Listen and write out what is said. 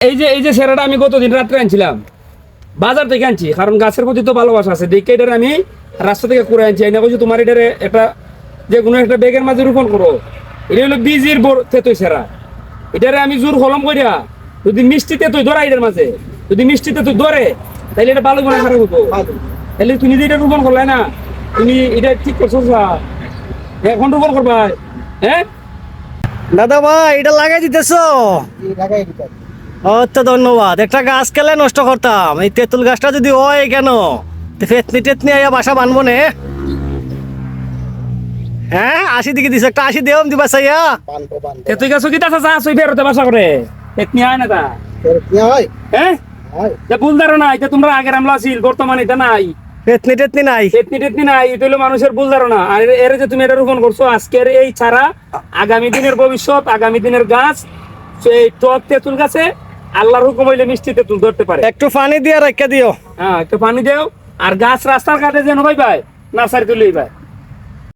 এই যে সেরাটা আমি গতদিন রাত্রে আনছিলাম, বাজার থেকে আনছি, কারণ গাছের প্রতি তো ভালোবাসা আছে দেখে এটার আমি রাস্তা থেকে করে আনছি। এনে বলছি তোমার এটারে একটা যে কোনো একটা ব্যাগের মাঝে রোপণ করো। এটা হলো বীজের তেতই সেরা। এটারে আমি জোর কলম করিয়া যদি মিষ্টি তেতই ধরা এটার মাঝে, যদি মিষ্টি তেতই ধরে তাহলে এটা ভালো মনে খারাপ হতো। তাহলে তুমি যে এটা রোপণ করলে না, তুমি এটা ঠিক করছো, এখন রোপণ করবা। হ্যাঁ দাদা ভাই এটা লাগাই দিতেছো? আচ্ছা ধন্যবাদ। একটা গাছ কেলে নষ্ট করতাম, এই তেঁতুল গাছটা যদি হয় কেন ফেতনি টেতনি আইয়া বাসা বানবো নে। হ্যাঁ 80 দিকে দিছে, একটা 80 দেওম দিবা চাইয়া। তেতুই গাছ কি তাছা চা আসই ফেরতে বাসা করে তেতনি হয় না তা। হ্যাঁ ভুল ধারণা, এটা তোমরা আগের আমলা ছিল, বর্তমানে এটা নাই। ফেতনি টেতনি নাই, তেতনি টেতনি নাই, এটা হলো মানুষের ভুল ধারণা। আর এর যে তুমি এটা রোপণ করছো আজকের এই ছাড়া আগামী দিনের ভবিষ্যৎ, আগামী দিনের গাছ সেই টক তেঁতুল গাছে আল্লাহর হুকুম হইলে মিষ্টি তেঁতুল ধরতে পারে। একটু পানি দিয়ে রাখা দিও। হ্যাঁ একটু পানি দেও। আর গাছ রাস্তার কাটে যেন ভাই নার্সারি তুলেই ভাই।